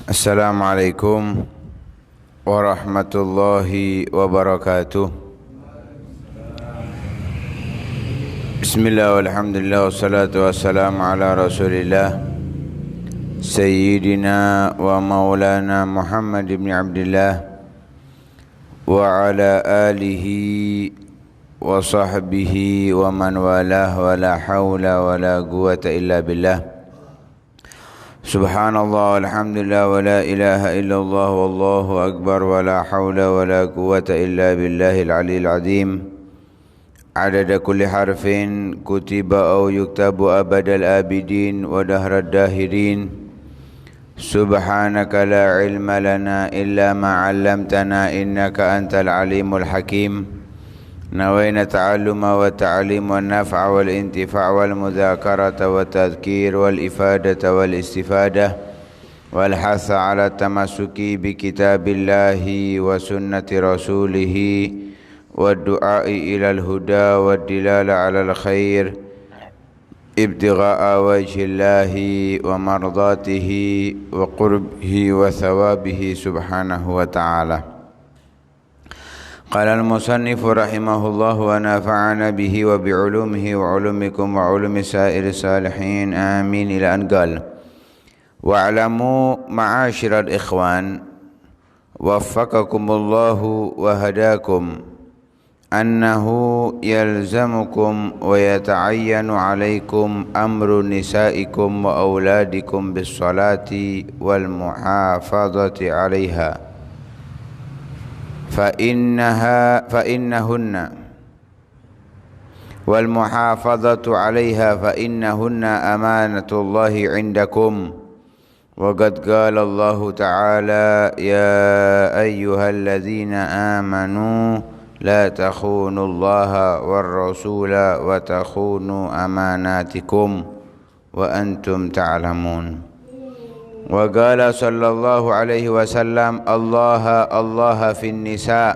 Assalamualaikum warahmatullahi wabarakatuh. Bismillah walhamdulillah wassalatu wassalamu ala rasulillah Sayyidina wa maulana Muhammad ibn Abdillah wa ala alihi wa sahbihi wa man walah wa la hawla wa la quwata illa billah. Subhanallah walhamdulillah wa la ilaha illallah wallahu akbar wa la hawla wa la quwata illa billahil aliyyil azim. Adada kulli harfin kutiba aw yuktabu abadal abidin wa dahrad dahirin. Subhanaka la ilma lana illa ma 'allamtana innaka antal alimul hakim. نوينا التعلم والتعليم والنفع والانتفاع والمذاكرة والتذكير والإفادة والاستفادة والحث على التمسك بكتاب الله وسنة رسوله والدعاء إلى الهدى والدلالة على الخير ابتغاء وجه الله ومرضاته وقربه وثوابه سبحانه وتعالى. قال المصنف رحمه الله ونفعنا به وبعلومه وعلومكم وعلوم سائر الصالحين آمين إلى أن قال واعلموا معاشر الإخوان وفقكم الله وهداكم أنه يلزمكم ويتعين عليكم أمر نسائكم وأولادكم بالصلاة والمحافظة عليها فإنهن والمحافظة عليها فإنهن أمانة الله عندكم وقد قال الله تعالى يا أيها الذين آمنوا لا تخونوا الله والرسول وتخونوا أماناتكم وأنتم تعلمون. وقال صلى الله عليه وسلم الله في النساء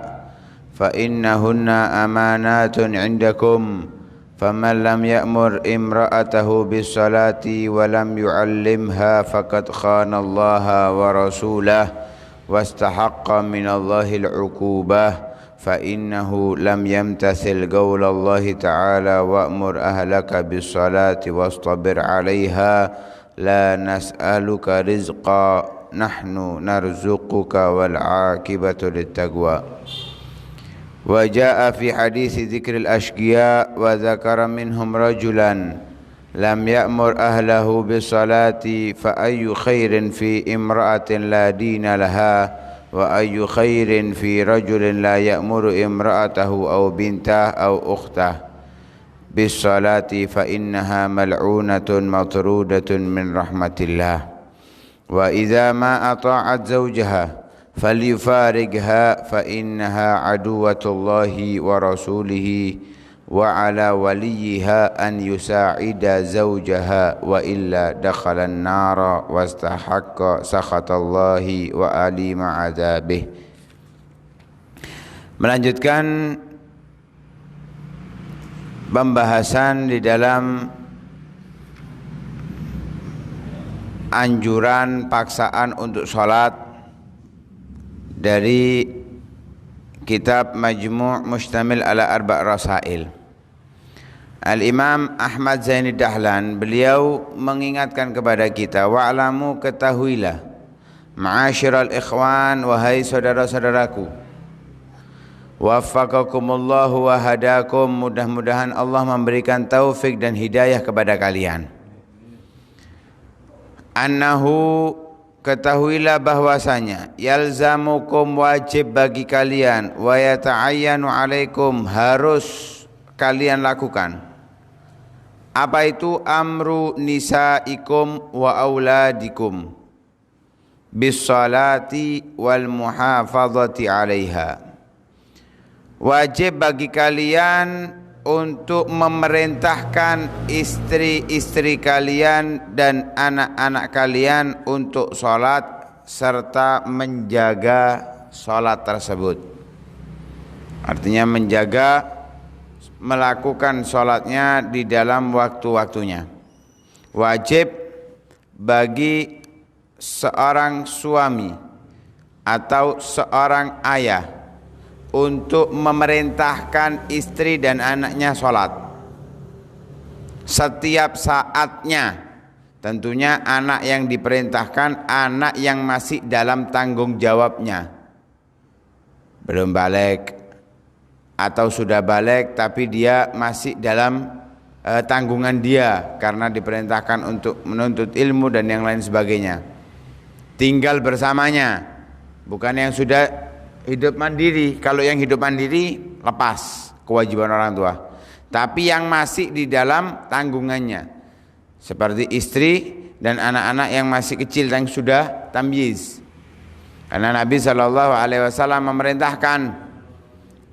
فإنهن أمانات عندكم فمن لم يأمر امرأته بالصلاة ولم يعلمها فقد خان الله ورسوله واستحق من الله العقوبة فإنه لم يمتثل قول الله تعالى وأمر أهلك بالصلاة واصطبر عليها لا نسألك رزقا نحن نرزقك والعاقبة للتقوى. وجاء في حديث ذكر الأشقياء وذكر منهم رجلا لم يأمر أهله بالصلاة فأي خير في امرأة لا دين لها وأي خير في رجل لا يأمر امرأته أو بنته أو أخته بالصلاة فإنها ملعونة مطرودة من رحمة الله. وإذا ما أطاعت زوجها فليفارقها فإنها عدوة الله ورسوله وعلى وليها أن يساعد زوجها وإلا دخل النار واستحق سخط الله وأليم عذابه. Melanjutkan pembahasan di dalam anjuran paksaan untuk sholat dari kitab Majmu' Mustamil ala Arba' Rasail. Al-Imam Ahmad Zaini Dahlan beliau mengingatkan kepada kita, wa'lamu, ketahuilah, ma'asyiral ikhwan, wahai saudara-saudaraku, waffaqakumullahu wa hadakum, mudah-mudahan Allah memberikan taufik dan hidayah kepada kalian. Annahu, ketahuilah bahwasanya, yalzamukum, wajib bagi kalian, wa yata'ayyanu alaikum, harus kalian lakukan. Apa itu? Amru nisaikum wa auladikum bis salati wal muhafazati 'alaiha. Wajib bagi kalian untuk memerintahkan istri-istri kalian dan anak-anak kalian untuk sholat serta menjaga sholat tersebut. Artinya menjaga, melakukan sholatnya di dalam waktu-waktunya. Wajib bagi seorang suami atau seorang ayah untuk memerintahkan istri dan anaknya sholat setiap saatnya. Tentunya anak yang diperintahkan anak yang masih dalam tanggung jawabnya, belum balik atau sudah balik tapi dia masih dalam tanggungan dia karena diperintahkan untuk menuntut ilmu dan yang lain sebagainya. Tinggal bersamanya, bukan yang sudah hidup mandiri. Kalau yang hidup mandiri lepas kewajiban orang tua, tapi yang masih di dalam tanggungannya seperti istri dan anak-anak yang masih kecil yang sudah tamyiz. Karena Nabi SAW memerintahkan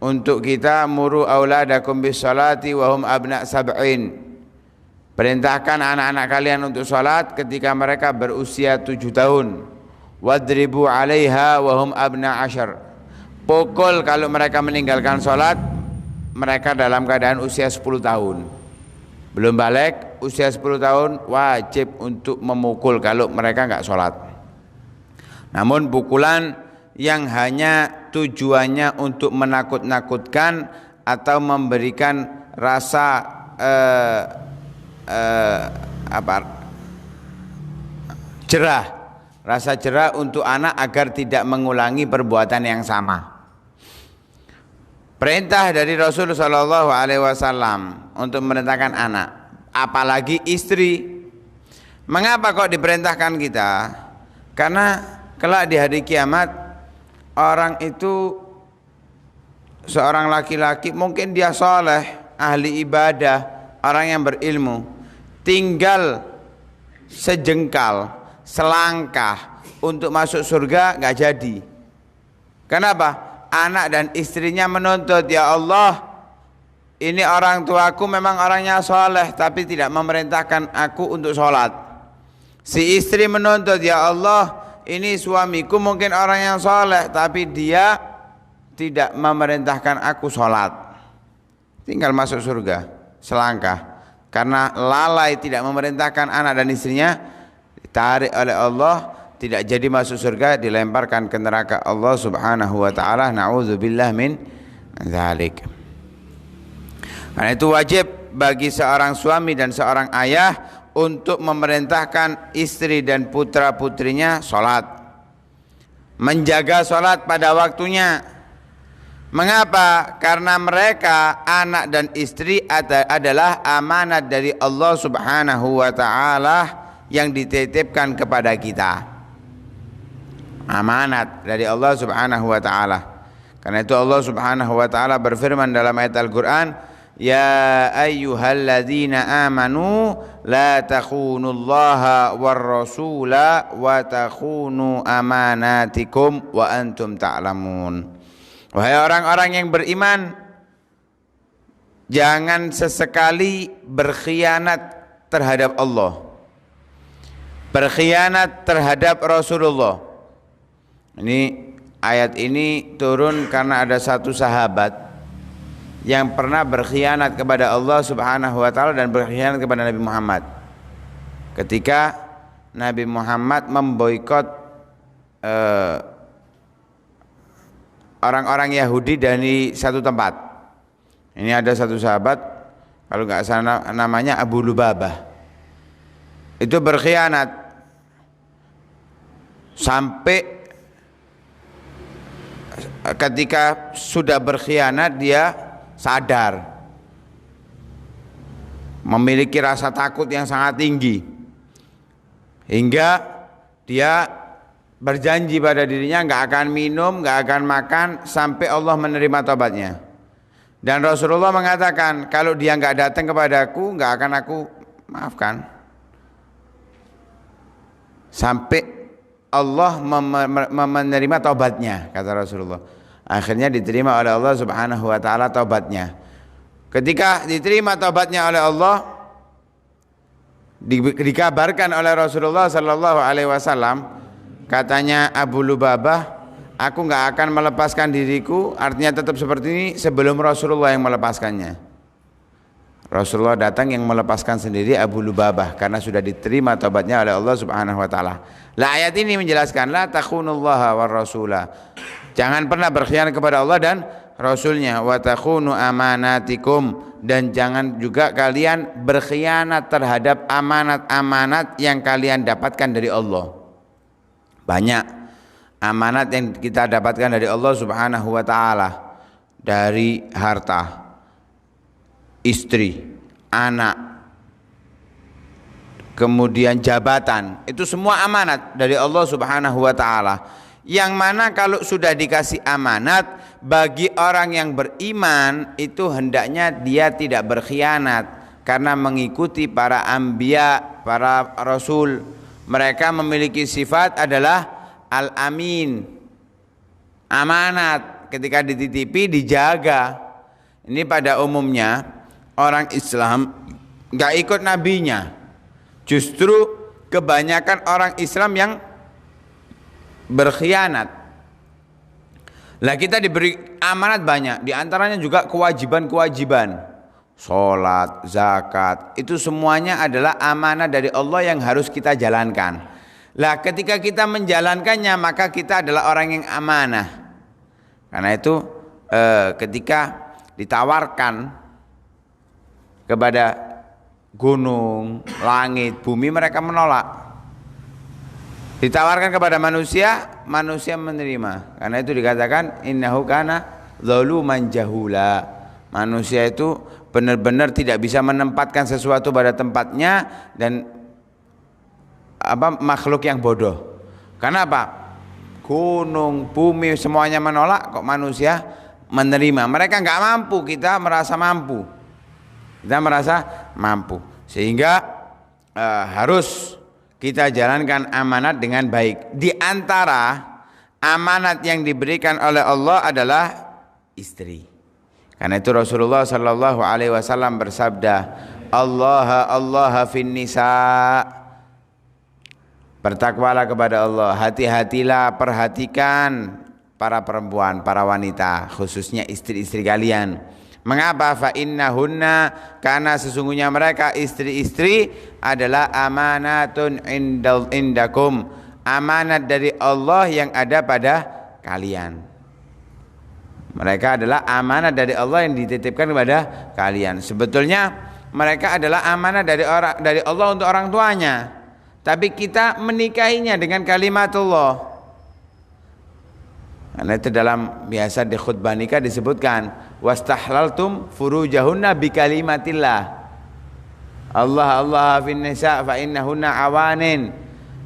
untuk kita muru auladakum bis salati wa hum abna sab'in. Perintahkan anak-anak kalian untuk salat ketika mereka berusia 7 tahun. Wadribu 'alaiha wa hum abna 10. Pukul kalau mereka meninggalkan salat, mereka dalam keadaan usia 10 tahun. Belum balik, usia 10 tahun wajib untuk memukul kalau mereka enggak sholat. Namun pukulan yang hanya tujuannya untuk menakut-nakutkan atau memberikan rasa rasa jerah untuk anak agar tidak mengulangi perbuatan yang sama. Perintah dari Rasul Shallallahu Alaihi Wasallam untuk memerintahkan anak, apalagi istri. Mengapa kok diperintahkan kita? Karena kelak di hari kiamat orang itu, seorang laki-laki mungkin dia soleh, ahli ibadah, orang yang berilmu, tinggal sejengkal, selangkah untuk masuk surga nggak jadi. Kenapa? Anak dan istrinya menuntut, ya Allah, ini orang tuaku memang orangnya soleh tapi tidak memerintahkan aku untuk sholat. Si istri menuntut, ya Allah, ini suamiku mungkin orang yang soleh tapi dia tidak memerintahkan aku sholat. Tinggal masuk surga selangkah. Karena lalai tidak memerintahkan anak dan istrinya, ditarik oleh Allah, tidak jadi masuk surga, dilemparkan ke neraka Allah Subhanahu wa taala. Na'udzubillah min dzalik. Karena itu wajib bagi seorang suami dan seorang ayah untuk memerintahkan istri dan putra-putrinya salat. Menjaga salat pada waktunya. Mengapa? Karena mereka, anak dan istri adalah amanat dari Allah Subhanahu wa taala yang dititipkan kepada kita. Amanat dari Allah Subhanahu wa taala. Karena itu Allah Subhanahu wa taala berfirman dalam ayat Al-Qur'an, ya ayyuhalladzina amanu la takhunullaha war rasula wa takhunu amanatikum wa antum ta'lamun. Wahai orang-orang yang beriman, jangan sesekali berkhianat terhadap Allah, berkhianat terhadap Rasulullah. Ini ayat ini turun karena ada satu sahabat yang pernah berkhianat kepada Allah Subhanahu wa taala dan berkhianat kepada Nabi Muhammad. Ketika Nabi Muhammad memboikot orang-orang Yahudi dari satu tempat. Ini ada satu sahabat, kalau nggak salah namanya Abu Lubabah. Itu berkhianat sampai ketika sudah berkhianat dia sadar, memiliki rasa takut yang sangat tinggi, hingga dia berjanji pada dirinya nggak akan minum, nggak akan makan sampai Allah menerima taubatnya. Dan Rasulullah mengatakan kalau dia nggak datang kepadaku nggak akan aku maafkan sampai Allah menerima taubatnya, kata Rasulullah. Akhirnya diterima oleh Allah Subhanahu wa taala taubatnya. Ketika diterima taubatnya oleh Allah, dikabarkan oleh Rasulullah sallallahu alaihi wasallam, katanya Abu Lubabah, aku enggak akan melepaskan diriku, artinya tetap seperti ini sebelum Rasulullah yang melepaskannya. Rasulullah datang yang melepaskan sendiri Abu Lubabah karena sudah diterima taubatnya oleh Allah Subhanahu wa taala. Lah ayat ini menjelaskan la takhunullaha war rasulah. Jangan pernah berkhianat kepada Allah dan Rasulnya. Wa takhunu amanatikum, dan jangan juga kalian berkhianat terhadap amanat-amanat yang kalian dapatkan dari Allah. Banyak amanat yang kita dapatkan dari Allah Subhanahu wa taala, dari harta, istri, anak, kemudian jabatan, itu semua amanat dari Allah Subhanahu wa taala. Yang mana kalau sudah dikasih amanat, bagi orang yang beriman itu hendaknya dia tidak berkhianat, karena mengikuti para anbiya, para rasul. Mereka memiliki sifat adalah al-amin, amanat, ketika dititipi dijaga. Ini pada umumnya orang Islam gak ikut nabinya. Justru kebanyakan orang Islam yang berkhianat. Lah kita diberi amanat banyak, di antaranya juga kewajiban-kewajiban. Salat, zakat, itu semuanya adalah amanat dari Allah yang harus kita jalankan. Lah ketika kita menjalankannya, maka kita adalah orang yang amanah. Karena itu ketika ditawarkan kepada gunung, langit, bumi, mereka menolak. Ditawarkan kepada manusia, manusia menerima. Karena itu dikatakan innahu kana zaluman jahula. Manusia itu benar-benar tidak bisa menempatkan sesuatu pada tempatnya, dan makhluk yang bodoh. Karena apa? Gunung, bumi semuanya menolak, kok manusia menerima. Mereka nggak mampu, kita merasa mampu. Kita merasa mampu, sehingga harus kita jalankan amanat dengan baik. Di antara amanat yang diberikan oleh Allah adalah istri. Karena itu Rasulullah sallallahu alaihi wasallam bersabda, Allah fin nisa. Bertakwalah kepada Allah, hati-hatilah, perhatikan para perempuan, para wanita, khususnya istri-istri kalian. Mengapa? Fa innahunna, karena sesungguhnya mereka istri-istri adalah amanatun indakum, amanat dari Allah yang ada pada kalian. Mereka adalah amanat dari Allah yang dititipkan kepada kalian. Sebetulnya mereka adalah amanat dari Allah untuk orang tuanya, tapi kita menikahinya dengan kalimatullah. Karena itu dalam biasa di khutbah nikah disebutkan wastahlaltum furujahunna bikalimatillah. Allah fin nisa fa innahunna awanin.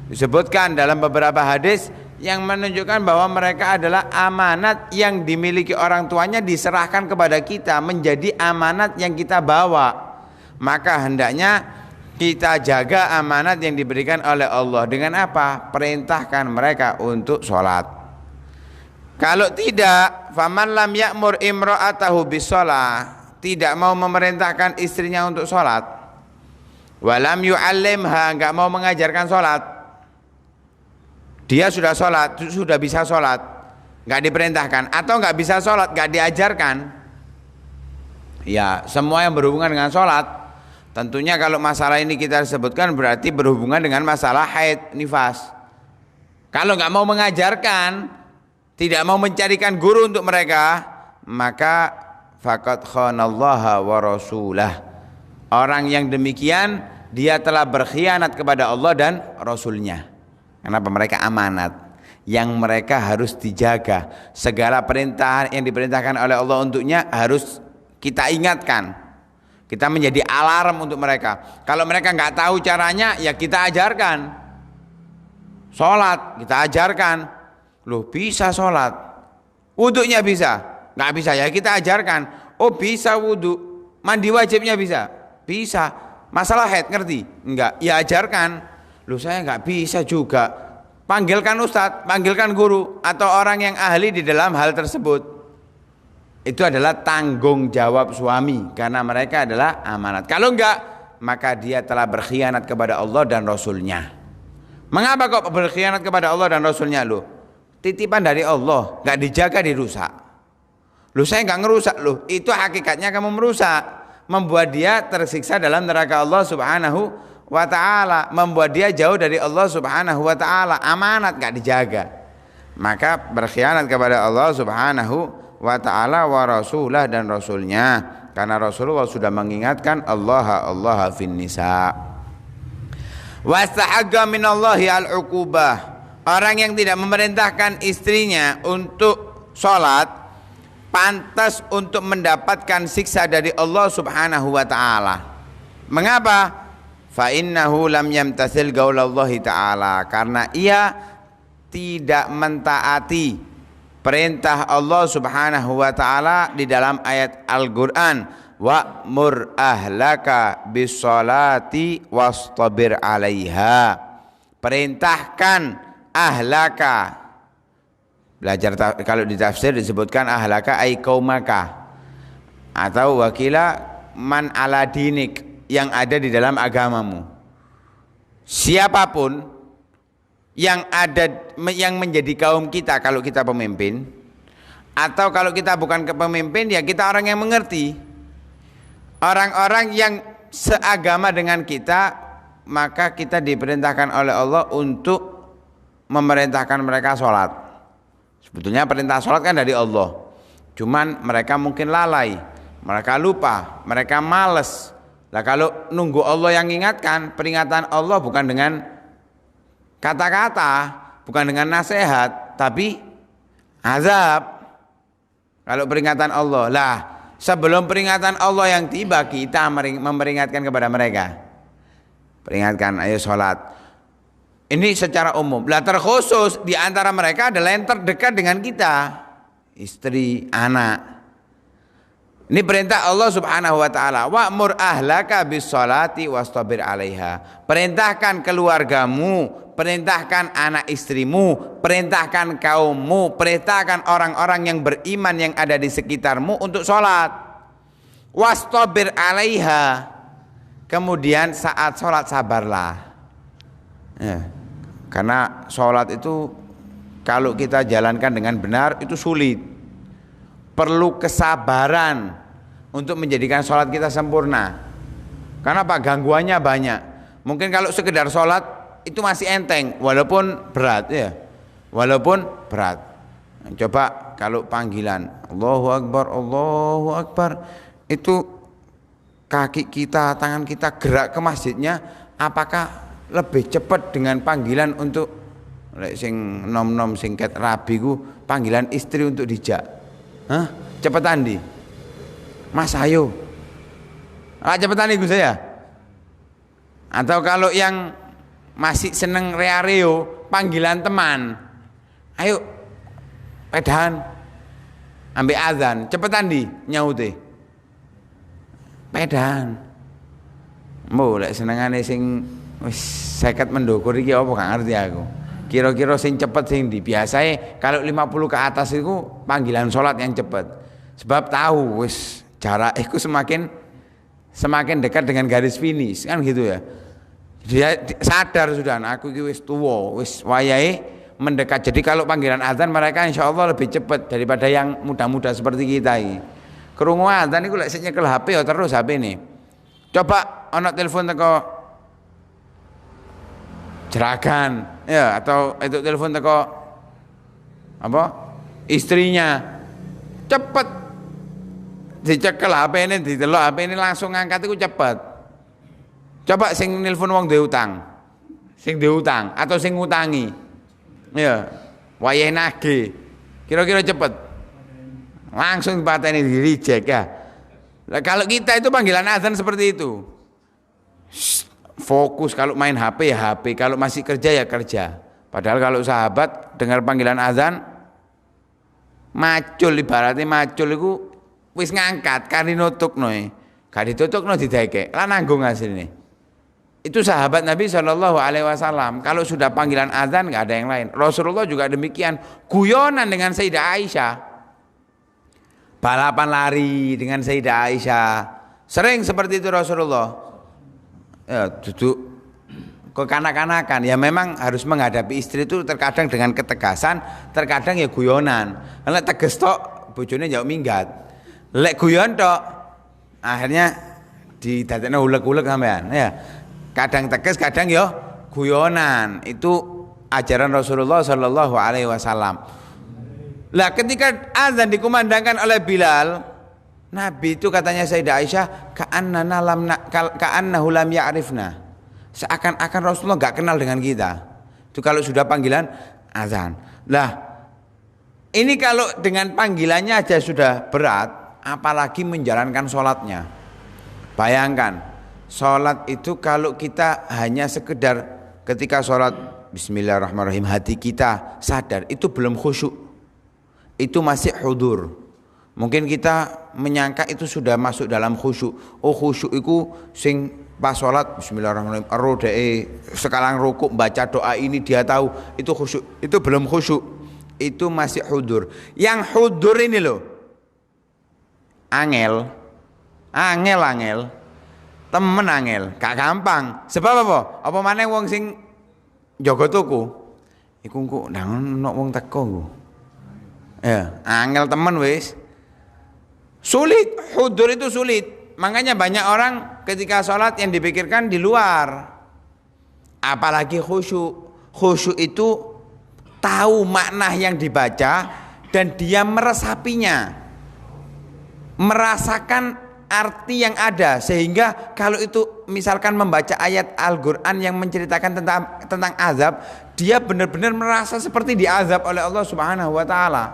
Disebutkan dalam beberapa hadis yang menunjukkan bahwa mereka adalah amanat yang dimiliki orang tuanya, diserahkan kepada kita menjadi amanat yang kita bawa. Maka hendaknya kita jaga amanat yang diberikan oleh Allah. Dengan apa? Perintahkan mereka untuk sholat. Kalau tidak, faman lam ya'mur imra'atahu bisolah, tidak mau memerintahkan istrinya untuk sholat, walam yu'allimha, enggak mau mengajarkan sholat. Dia sudah sholat, sudah bisa sholat, enggak diperintahkan, atau enggak bisa sholat, enggak diajarkan. Ya, semua yang berhubungan dengan sholat. Tentunya kalau masalah ini kita sebutkan berarti berhubungan dengan masalah haid, nifas. Kalau enggak mau mengajarkan, tidak mau mencarikan guru untuk mereka, maka faqad khanallaha wa rasulah. Orang yang demikian dia telah berkhianat kepada Allah dan Rasulnya. Kenapa? Mereka amanat yang mereka harus dijaga. Segala perintah yang diperintahkan oleh Allah untuknya harus kita ingatkan. Kita menjadi alarm untuk mereka. Kalau mereka nggak tahu caranya, ya kita ajarkan. Sholat kita ajarkan. Loh, bisa sholat, wudunya bisa, nggak bisa ya kita ajarkan. Oh bisa wudu, mandi wajibnya bisa, masalah haid ngerti? Enggak, ya ajarkan. Loh saya nggak bisa juga, panggilkan ustadz, panggilkan guru atau orang yang ahli di dalam hal tersebut. Itu adalah tanggung jawab suami, karena mereka adalah amanat. Kalau enggak, maka dia telah berkhianat kepada Allah dan Rasulnya. Mengapa kok berkhianat kepada Allah dan Rasulnya? Loh, titipan dari Allah, nggak dijaga, dirusak. Loh saya nggak ngerusak, loh itu hakikatnya kamu merusak. membuat dia tersiksa dalam neraka Allah Subhanahu wa ta'ala, membuat dia jauh dari Allah Subhanahu wa ta'ala. Amanat gak dijaga, maka berkhianat kepada Allah Subhanahu wa ta'ala wa rasulah dan rasulnya. Karena Rasulullah sudah mengingatkan Allah fin nisa. Wastahagga minallahi al-uqubah. Orang yang tidak memerintahkan istrinya untuk sholat pantas untuk mendapatkan siksa dari Allah Subhanahu wa ta'ala. Mengapa? Fa innahu lam yamtasil qaulallahi ta'ala, karena ia tidak mentaati perintah Allah Subhanahu wa ta'ala di dalam ayat Al-Qur'an, wa'mur ahlaka bis-sholati wastabir 'alaiha. Perintahkan ahlaka. Belajar kalau di tafsir disebutkan ahlaka ay qaumaka, atau wakila man ala dinik, yang ada di dalam agamamu. Siapapun yang menjadi kaum kita kalau kita pemimpin, atau kalau kita bukan kepemimpin ya kita orang yang mengerti, orang-orang yang seagama dengan kita, maka kita diperintahkan oleh Allah untuk memerintahkan mereka sholat. Sebetulnya perintah sholat kan dari Allah, cuman mereka mungkin lalai, mereka lupa, mereka males. Lah kalau nunggu Allah yang ingatkan, peringatan Allah bukan dengan kata-kata, bukan dengan nasihat, tapi azab. Kalau peringatan Allah, lah sebelum peringatan Allah yang tiba kita memperingatkan kepada mereka. Peringatkan, ayo sholat. Ini secara umum. Lah terkhusus di antara mereka adalah yang terdekat dengan kita, istri, anak. Ini perintah Allah Subhanahu wa ta'ala. Wa'mur ahlaka bis-sholati wastabir 'alaiha. Perintahkan keluargamu, perintahkan anak istrimu, perintahkan kaummu, perintahkan orang-orang yang beriman yang ada di sekitarmu untuk sholat. Wastabir 'alaiha. Kemudian saat sholat sabarlah. Ya, karena sholat itu kalau kita jalankan dengan benar itu sulit. Perlu kesabaran untuk menjadikan sholat kita sempurna. Karena apa? Gangguannya banyak. Mungkin kalau sekedar sholat itu masih enteng, walaupun berat ya, walaupun berat. Coba kalau panggilan Allahu Akbar, itu kaki kita, tangan kita gerak ke masjidnya, apakah lebih cepat dengan panggilan untuk sing nom-nom singkat rabi ku panggilan istri untuk dijak? Hah? Cepetan di Mas ayo. Cepetan iku saya. Atau kalau yang masih seneng rea-reo, panggilan teman. Ayo pedahan ambek azan, cepetan di nyaute. Pedahan. Mbok lek senengane sing wis 50 mendukur iki apa gak ngerti aku. Kira-kira sing cepet sing di. Biasae kalau 50 ke atas itu panggilan sholat yang cepet. Sebab tahu wis jarak itu semakin dekat dengan garis finish kan gitu ya. Dia sadar sudah, aku iki wis tuwa, wis wayahe mendekat. Jadi kalau panggilan azan mereka insyaallah lebih cepat daripada yang muda-muda seperti kita ini. Krungu azan iku lek sik nyekel HP ya terus HP ini. Coba ana telepon teko jeragan ya, atau itu telepon teko apa? Istrinya. Cepet dicekel HP ini, didelok HP ini langsung ngangkat itu cepet. Coba sing nelpon wong duwe utang, sing duwe utang atau sing ngutangi, ya wayah nagih, kira-kira cepet, langsung dipateni, di reject ya. Nah, kalau kita itu panggilan azan seperti itu, fokus. Kalau main HP ya HP, kalau masih kerja ya kerja. Padahal kalau sahabat dengar panggilan azan, macul, ibaratnya macul itu wis ngangkat kari nutukno, kari tutukno dideke lah nanggung hasilnya. Itu sahabat Nabi SAW. Kalau sudah panggilan azan nggak ada yang lain. Rasulullah juga demikian, guyonan dengan Sayyidah Aisyah, balapan lari dengan Sayyidah Aisyah, sering seperti itu Rasulullah. Ya duduk kekanak-kanakan. Ya memang harus menghadapi istri itu terkadang dengan ketegasan, terkadang ya guyonan. Lek teges tok bojone njauh minggat. Lek guyon tok akhirnya didadekno ulek-ulek sampean ya. Kadang tegas, kadang yo guyonan. Itu ajaran Rasulullah sallallahu alaihi wasallam. Lah ketika azan dikumandangkan oleh Bilal, Nabi itu katanya Sayyidah Aisyah, ka'annahu lam ya'rifna. Seakan-akan Rasulullah enggak kenal dengan kita. Itu kalau sudah panggilan azan. Lah, ini kalau dengan panggilannya aja sudah berat, apalagi menjalankan sholatnya. Bayangkan, sholat itu kalau kita hanya sekedar ketika sholat Bismillahirrahmanirrahim, hati kita sadar, itu belum khusyuk. Itu masih hudur. Mungkin kita menyangka itu sudah masuk dalam khusyuk. Oh, khusyuk itu sing pas sholat Bismillahirrahmanirrahim, sekarang rukuk baca doa ini dia tahu, itu khusyuk. Itu belum khusyuk, itu masih hudur. Yang hudur ini loh angel temen angel, gak gampang. Sebab apa? Apa maneh wong sing jaga tuku iku engko nang ono wong teko nggo. Ya, angel temen wis. Sulit, hudur itu sulit. Makanya banyak orang ketika sholat yang dipikirkan di luar. Apalagi khusyuk. Khusyuk itu tahu makna yang dibaca dan dia meresapinya. Merasakan arti yang ada. Sehingga kalau itu misalkan membaca ayat Al-Quran yang menceritakan tentang azab, dia benar-benar merasa seperti diazab oleh Allah Subhanahu wa Ta'ala.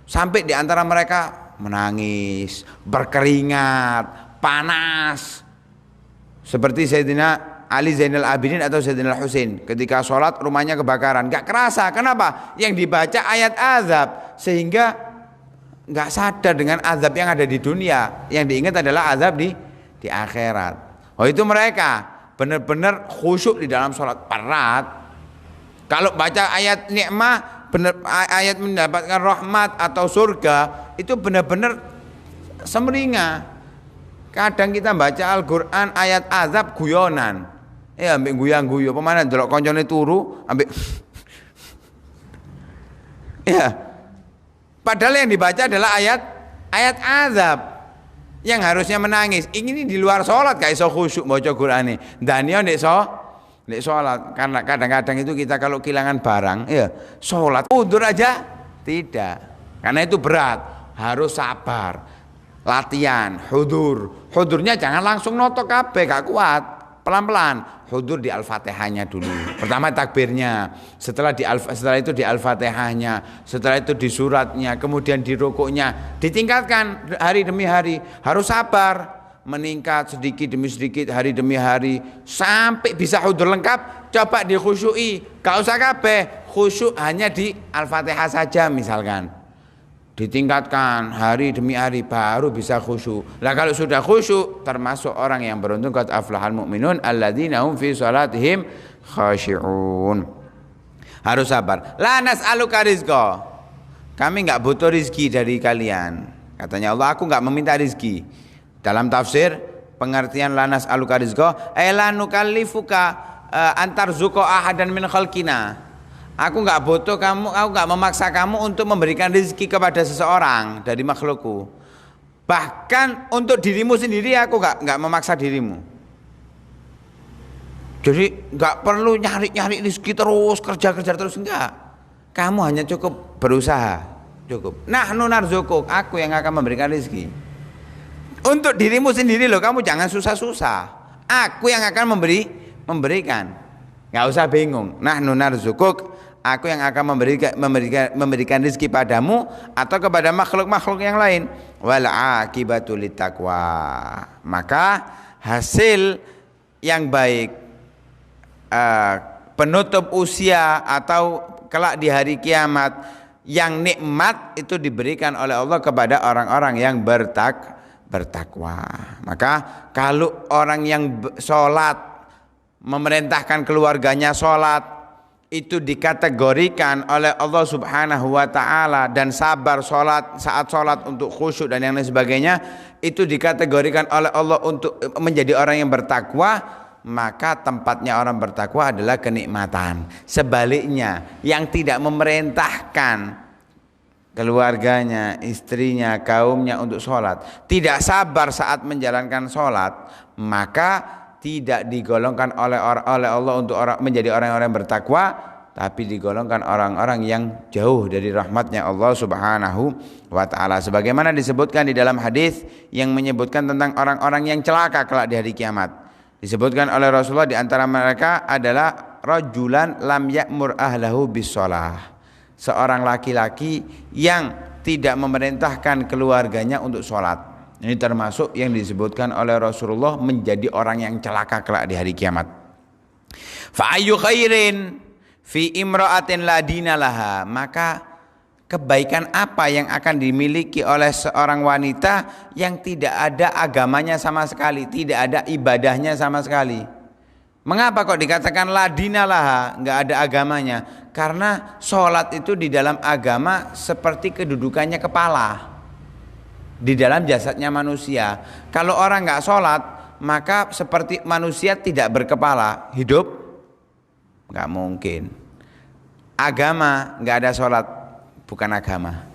Sampai di antara mereka menangis, berkeringat, panas. Seperti Sayyidina Ali Zainal Abidin atau Sayyidina Husain ketika sholat rumahnya kebakaran. Gak kerasa, kenapa? Yang dibaca ayat azab, sehingga gak sadar dengan azab yang ada di dunia. Yang diingat adalah azab di akhirat. Oh, itu mereka benar-benar khusyuk di dalam sholat, berat. Kalau baca ayat nikmah, benar, ayat mendapatkan rahmat atau surga, itu benar-benar semeringa. Kadang kita baca Al-Quran ayat azab guyonan, ambek guyang-guyu, pemana delok koncone turu ambek ya. Padahal yang dibaca adalah ayat azab yang harusnya menangis. Ini di luar sholat gak iso khusyuk maca Qur'ane. Daniyo nek sholat, karena kadang-kadang itu kita kalau kehilangan barang, ya sholat udur aja tidak, karena itu berat. Harus sabar, latihan, hudurnya jangan langsung noto kabeh, gak kuat, pelan-pelan. Hudur di Al-Fatihahnya dulu. Pertama takbirnya, setelah itu di Al-Fatihahnya, setelah itu di suratnya, kemudian di rukuknya, ditingkatkan hari demi hari. Harus sabar, meningkat sedikit demi sedikit, hari demi hari, sampai bisa hudur lengkap. Coba dikhusyui, gak usah kabeh, khusyuk hanya di Al-Fatihah saja misalkan. Ditingkatkan hari demi hari baru bisa khusyuk. Lah kalau sudah khusyuk termasuk orang yang beruntung, qad aflahal mu'minun alladzina hum fi salatihim khashi'un. Harus sabar. La nas'aluka rizqa. Kami enggak butuh rizki dari kalian. Katanya Allah, aku enggak meminta rizki. Dalam tafsir pengertian la nas'aluka rizqa, la nukallifuka antarzuqa ahadan min khalqina. Aku enggak butuh kamu, aku enggak memaksa kamu untuk memberikan rezeki kepada seseorang dari makhlukku. Bahkan untuk dirimu sendiri aku enggak memaksa dirimu. Jadi enggak perlu nyari-nyari rezeki terus, kerja terus, enggak. Kamu hanya cukup berusaha, cukup. Nahnu narzukuk, aku yang akan memberikan rezeki. Untuk dirimu sendiri loh, kamu jangan susah-susah. Aku yang akan memberikan. Enggak usah bingung. Nahnu narzukuk, aku yang akan memberikan rezeki padamu atau kepada makhluk-makhluk yang lain. Wal aqibatu littaqwa. Maka hasil yang baik, penutup usia atau kelak di hari kiamat yang nikmat itu diberikan oleh Allah kepada orang-orang yang bertakwa. Maka kalau orang yang sholat, memerintahkan keluarganya sholat, itu dikategorikan oleh Allah Subhanahu wa Ta'ala, dan sabar saat sholat untuk khusyuk dan yang lain sebagainya, itu dikategorikan oleh Allah untuk menjadi orang yang bertakwa, maka tempatnya orang bertakwa adalah kenikmatan. Sebaliknya, yang tidak memerintahkan keluarganya, istrinya, kaumnya untuk sholat, tidak sabar saat menjalankan sholat, maka tidak digolongkan oleh Allah untuk menjadi orang-orang bertakwa, tapi digolongkan orang-orang yang jauh dari rahmatnya Allah Subhanahu wa taala. Sebagaimana disebutkan di dalam hadis yang menyebutkan tentang orang-orang yang celaka kelak di hari kiamat. Disebutkan oleh Rasulullah di antara mereka adalah rajulan lam ya'mur ahlahu bis-shalah. Seorang laki-laki yang tidak memerintahkan keluarganya untuk sholat. Ini termasuk yang disebutkan oleh Rasulullah menjadi orang yang celaka kelak di hari kiamat. Fa ayyu khairin fi imra'atin la dinalaha, maka kebaikan apa yang akan dimiliki oleh seorang wanita yang tidak ada agamanya sama sekali, tidak ada ibadahnya sama sekali. Mengapa kok dikatakan la dinalaha, enggak ada agamanya? Karena sholat itu di dalam agama seperti kedudukannya kepala di dalam jasadnya manusia. Kalau orang enggak sholat, maka seperti manusia tidak berkepala, hidup nggak mungkin. Agama nggak ada sholat, bukan agama.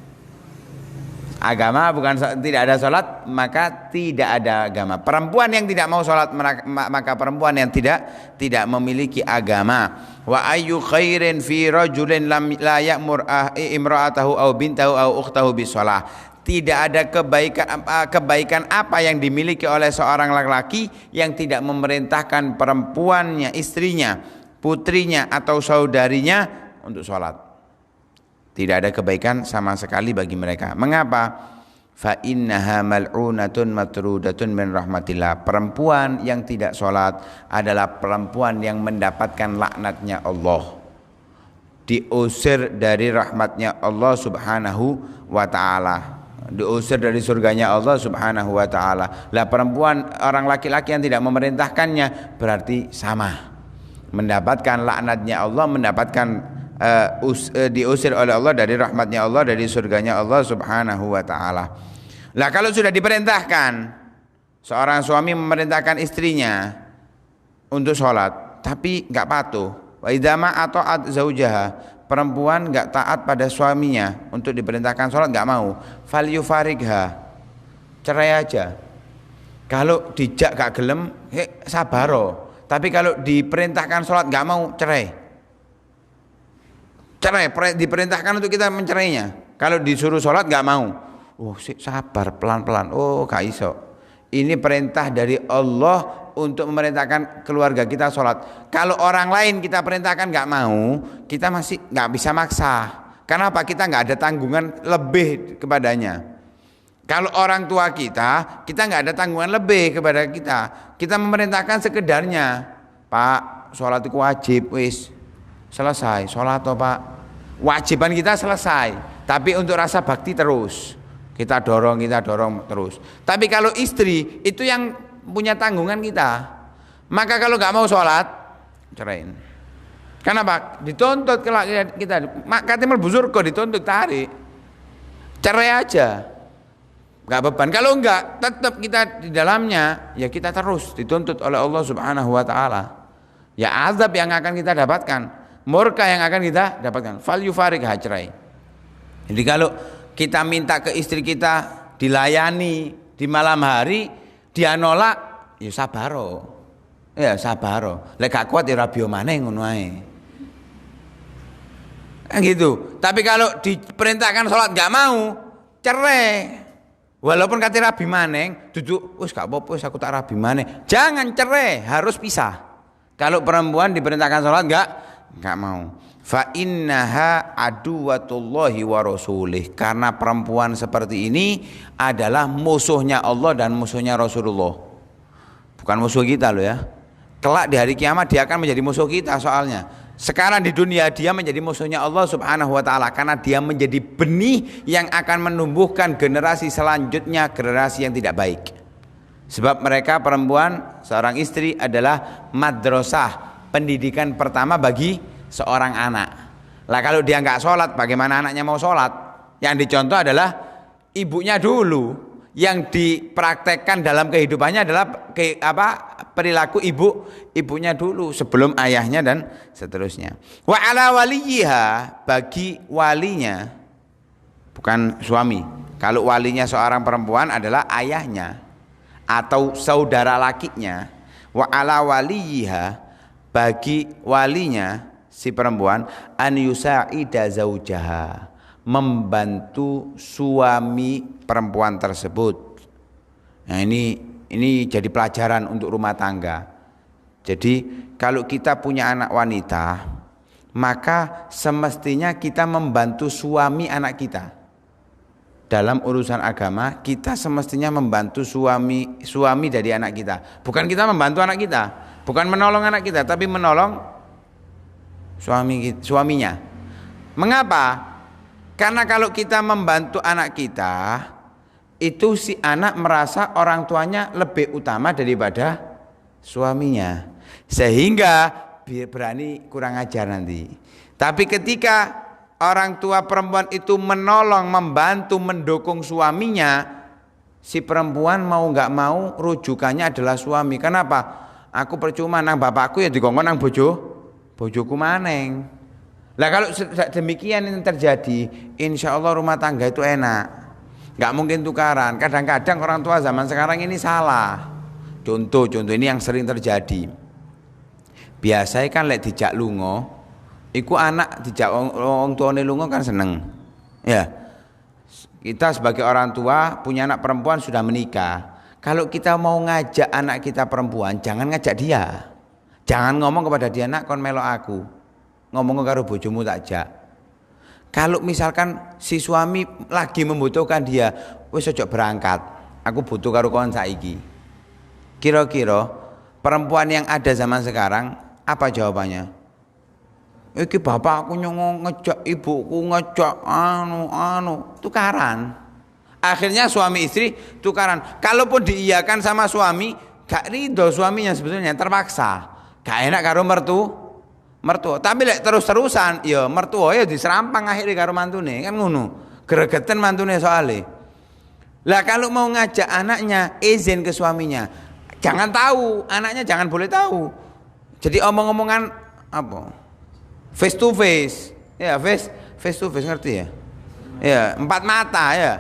Agama bukan tidak ada sholat, maka tidak ada agama. Perempuan yang tidak mau sholat, maka perempuan yang tidak memiliki agama. Wa ayyu khairin fi rajulin la ya'mur imra'atahu aw bintahu aw ukhtahu bisalah. Tidak ada kebaikan apa yang dimiliki oleh seorang laki-laki yang tidak memerintahkan perempuannya, istrinya, putrinya atau saudarinya untuk sholat. Tidak ada kebaikan sama sekali bagi mereka. Mengapa? Fa innaha mal'unatun matrudatun min rahmatillah. Perempuan yang tidak sholat adalah perempuan yang mendapatkan laknatnya Allah, diusir dari rahmatnya Allah Subhanahu wa ta'ala, diusir dari surganya Allah Subhanahu wa ta'ala. Lah perempuan, orang laki-laki yang tidak memerintahkannya berarti sama, mendapatkan laknatnya Allah, mendapatkan diusir oleh Allah dari rahmatnya Allah, dari surganya Allah Subhanahu wa ta'ala. Lah kalau sudah diperintahkan, seorang suami memerintahkan istrinya untuk sholat tapi enggak patuh, wa idza ma ata'at zaujaha, perempuan enggak taat pada suaminya untuk diperintahkan sholat enggak mau, fal yufarigha, cerai aja. Kalau dijak gak gelem, sabaro. Tapi kalau diperintahkan sholat nggak mau, cerai. Diperintahkan untuk kita mencerainya. Kalau disuruh sholat nggak mau, sabar, pelan-pelan. Gak iso. Ini perintah dari Allah untuk memerintahkan keluarga kita sholat. Kalau orang lain kita perintahkan nggak mau, kita masih nggak bisa maksa. Kenapa? Kita nggak ada tanggungan lebih kepadanya. Kalau orang tua kita nggak ada tanggungan lebih kepada kita. Kita memerintahkan sekedarnya. Pak, sholat itu wajib, wis selesai. Sholat toh Pak, wajiban kita selesai. Tapi untuk rasa bakti terus kita dorong terus. Tapi kalau istri itu yang punya tanggungan kita, maka kalau nggak mau sholat, ceraiin. Kenapa? Dituntut kita. Katanya melbusur kok dituntut tarik. Cerai aja. Enggak beban. Kalau enggak, tetap kita di dalamnya, ya kita terus dituntut oleh Allah Subhanahu wa taala. Ya azab yang akan kita dapatkan, murka yang akan kita dapatkan. Fal yufarik hajrai. Jadi kalau kita minta ke istri kita dilayani di malam hari, dia nolak, ya sabaro. Ya sabaro. Lek gak kuat ya rabio maneh ngono ae. Gitu. Tapi kalau diperintahkan sholat enggak mau, cerai. Walaupun kata rabi maneng, duduk, wis gak apa-apa, aku tak rabi maneng. Jangan cerai, harus pisah. Kalau perempuan diperintahkan sholat enggak mau. Fa innaha aduwatullahi wa rasulih. Karena perempuan seperti ini adalah musuhnya Allah dan musuhnya Rasulullah. Bukan musuh kita loh ya. Kelak di hari kiamat dia akan menjadi musuh kita soalnya. Sekarang di dunia dia menjadi musuhnya Allah Subhanahu wa ta'ala, karena dia menjadi benih yang akan menumbuhkan generasi selanjutnya, generasi yang tidak baik. Sebab mereka perempuan, seorang istri adalah madrasah, pendidikan pertama bagi seorang anak. Lah kalau dia nggak sholat, bagaimana anaknya mau sholat? Yang dicontoh adalah ibunya dulu. Yang dipraktekkan dalam kehidupannya adalah perilaku ibunya dulu sebelum ayahnya dan seterusnya. Wa ala waliyiha, bagi walinya, bukan suami. Kalau walinya seorang perempuan adalah ayahnya. atau saudara lakinya, wa ala waliha, bagi walinya si perempuan, an yusa'ida zaujaha, membantu suami perempuan tersebut. Nah ini jadi pelajaran untuk rumah tangga. Jadi kalau kita punya anak wanita, maka semestinya kita membantu suami anak kita. Dalam urusan agama, kita semestinya membantu suami dari anak kita. Bukan kita membantu anak kita, bukan menolong anak kita, tapi menolong suaminya. Mengapa? Karena kalau kita membantu anak kita, itu si anak merasa orang tuanya lebih utama daripada suaminya, sehingga berani kurang ajar nanti. Tapi ketika orang tua perempuan itu menolong, membantu, mendukung suaminya, si perempuan mau nggak mau rujukannya adalah suami. Kenapa? Aku percuma nang bapakku ya dikongkon nang bojoku maneng. Lah kalau demikian yang terjadi, insya Allah rumah tangga itu enak. Nggak mungkin tukaran. Kadang-kadang orang tua zaman sekarang ini salah. Contoh ini yang sering terjadi. Biasanya kan lek dijak lunga, iku anak dijak wong tuane lunga kan seneng. Ya. Kita sebagai orang tua punya anak perempuan sudah menikah. Kalau kita mau ngajak anak kita perempuan, jangan ngajak dia. Jangan ngomong kepada dia, nak kon melok aku. Ngomong karo bojomu tak jak. Kalau misalkan si suami lagi membutuhkan dia, wis ojo berangkat. Aku butuh karo kon saiki. Kira-kira perempuan yang ada zaman sekarang apa jawabannya? Iki bapakku nyong ngejak, ibuku ngejak, tukaran. Akhirnya suami istri tukaran. Kalaupun diiyakan sama suami, gak ridho suaminya sebetulnya, terpaksa. Gak enak karo mertua. Tapi lek terus-terusan, ya mertua ya diserampang akhirnya karo mantune, kan ngono. Gregeten mantune soalnya. Lah kalau mau ngajak anaknya, izin ke suaminya. Jangan tahu, anaknya jangan boleh tahu. Jadi omong-omongan apa? Face to face. Ya, face to face, ngerti ya? Ya, 4 mata ya.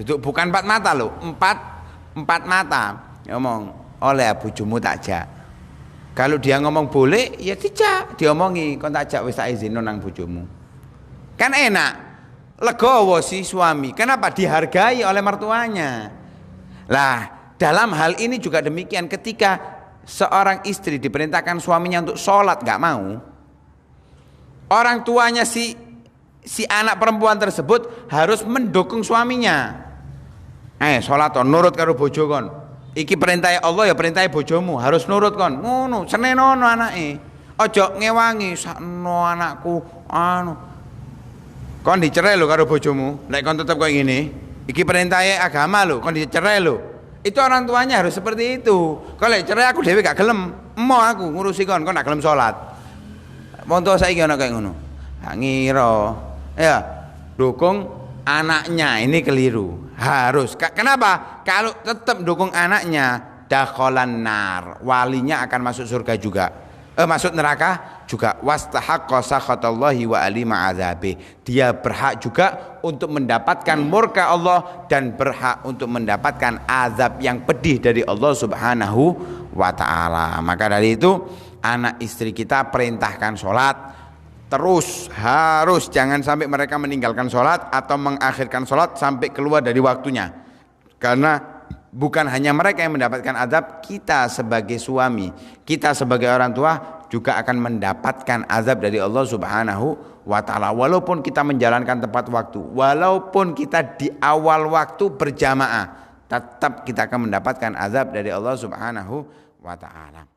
Bukan 4 mata loh, 4 mata. Ngomong, oleh bojomu tak jak. Kalau dia ngomong boleh, ya dijak, diomongi, kon tak jak wis tak izin nang bojomu. Kan enak. Legowo si suami. Kenapa? Dihargai oleh mertuanya. Lah, dalam hal ini juga demikian, ketika seorang istri diperintahkan suaminya untuk sholat gak mau, orang tuanya si anak perempuan tersebut harus mendukung suaminya. Sholat nurut karo bojo kon. Iki perintah Allah ya perintah bojomu, harus nurut kon. Ngono, senenono anake. Ojo ngewangi, sakno anakku kon dicerai lho karo bojomu. Nek kon tetep koyo ngene, iki perintah agama lho, kon dicerai lho. Itu orang tuanya harus seperti itu. Kalau cerai aku dhewe gak gelem, emo aku ngurusi kon gak gelem salat. Wong tuwa saiki ana kaya ngono. Gak ngira. Ya, dukung anaknya, ini keliru. Harus. Kenapa? Kalau tetap dukung anaknya, dakhalan nar, walinya akan masuk surga juga. Masuk neraka juga. Wastahaqqa sakhatallahi wa alima azabi. Dia berhak juga untuk mendapatkan murka Allah dan berhak untuk mendapatkan azab yang pedih dari Allah Subhanahu wa taala. Maka dari itu, anak istri kita perintahkan sholat terus, harus, jangan sampai mereka meninggalkan sholat atau mengakhirkan sholat sampai keluar dari waktunya. Karena bukan hanya mereka yang mendapatkan azab, kita sebagai suami, kita sebagai orang tua juga akan mendapatkan azab dari Allah Subhanahu wa taala. Walaupun kita menjalankan tepat waktu, walaupun kita di awal waktu berjamaah, tetap kita akan mendapatkan azab dari Allah Subhanahu wa taala.